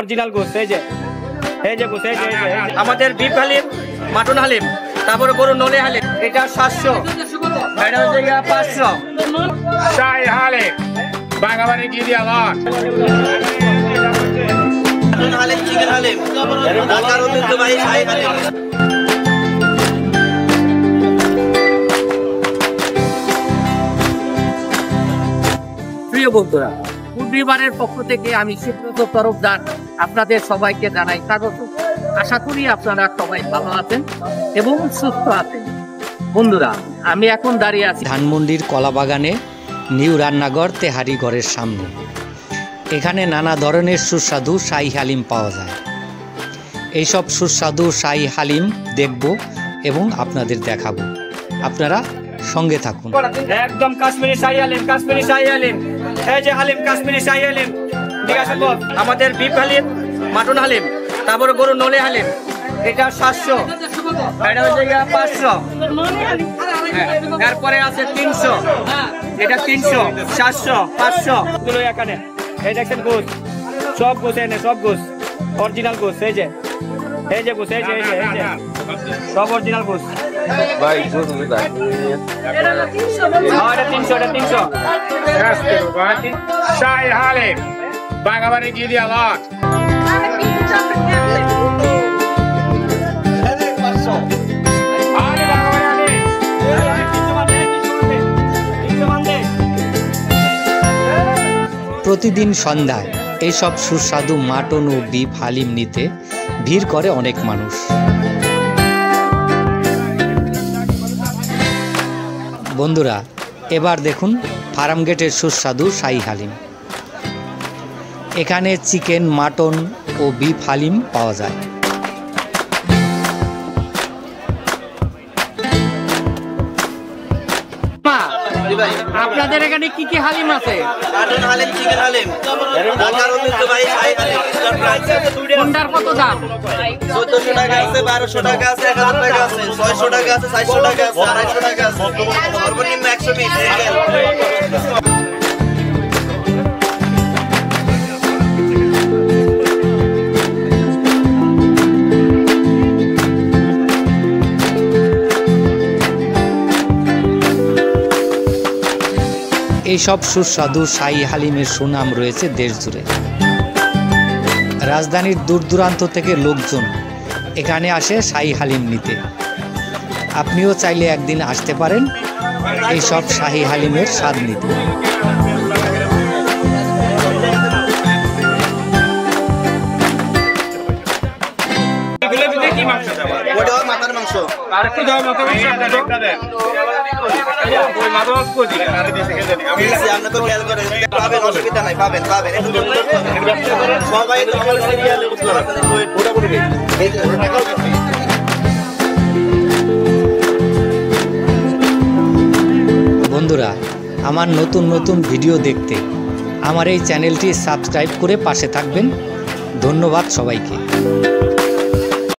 Original গোস এই যে গোস এই যে আমাদের বিফ হালিম, মাটন হালিম, তারপরে গরু নলে হালিম, এটা 700, এটা হচ্ছে 500। শাহী হালিম বাগাবাড়ি গিরিয়ালট, মাটন হালিম, চিকেন হালিম, ঢাকার ঐতিহ্যবাহী শাহী হালিম। প্রিয় বন্ধুরা, পরিবারের পক্ষ থেকে আমি সুব্রত তরফদার আপনাদের সবাইকে জানাই স্বাগত। আশা করি আপনারা সবাই ভালো আছেন এবং সুস্থ আছেন। বন্ধুরা, আমি এখন দাঁড়িয়ে আছি ধানমন্ডির কলাবাগানে নিউ রান্নাঘর তেহারি ঘরের সামনে। এখানে নানা ধরনের সুস্বাদু শাহী হালিম পাওয়া যায়। এইসব সুস্বাদু শাহী হালিম দেখব এবং আপনাদের দেখাবো। আপনারা সঙ্গে থাকুন। একদম কাশ্মীরি শাহী হালিম, কাশ্মীরি শাহী হালিম, এই যে হালিম কাশ্মীরি শাহী হালিম। ঠিক আছে, আমাদের বিফ হালিম, মাটন হালিম, তারপরে গরু নলে হালিম, এটা 700, এটা হচ্ছে 500। এরপরে আছে 300, এটা 300, 700, 500 গুলো এখানে। এই দেখছেন গোস, সব গোস এনে, সব গোস অরিজিনাল গোস। এই যে গোস, এই যে সব অরিজিনাল গোস। ভাই এটা 300। শাহী হালিম বাগাবাড়ি গিরিয়ালট। প্রতিদিন সন্ধ্যায় এইসব সুস্বাদু মাটন ও বিফ হালিম নিতে ভিড় করে অনেক মানুষ। বন্ধুরা, এবার দেখুন ফার্মগেটের সুস্বাদু শাহী হালিম। এখানে চিকেন, মাটন ও বিফ হালিম পাওয়া যায়। আপনাদের এখানে কি কি হালিম আছে? মাটন হালিম, চিকেন হালিম, ঢাকার ঐতিহ্যবাহী শাহী হালিম। কোনটার কত দাম? 1400 টাকা আছে, 1200 টাকা আছে, 1000 টাকা আছে, 600 টাকা আছে, 400 টাকা আছে, 250 টাকা আছে, সর্বনিম্ন 120। এইসব সুস্বাদু শাহী হালিমের সুনাম রয়েছে দেশ জুড়ে। রাজধানীর দূর দূরান্ত থেকে লোকজন এখানে আসে শাহী হালিম নিতে। আপনিও চাইলে একদিন আসতে পারেন এইসব শাহী হালিমের স্বাদ নিতে। ওটা মাথার মাংস। আরেকটু দাও মাথা মাংস একটা দেন। ওই মাথা মাংস কই দিলেন? আরে দিছে খেয়ে দেন। আমি আপনি তো খেয়াল করেন, পাবেন, অসুবিধা নাই, পাবেন। একটু সবাই তো সিরিয়ালে বুঝতে পারছেন। ওটা করে দিন। এই যে টাকাও দিচ্ছি। বন্ধুরা, আমার নতুন নতুন ভিডিও দেখতে আমার এই চ্যানেলটি সাবস্ক্রাইব করে পাশে থাকবেন। ধন্যবাদ সবাইকে।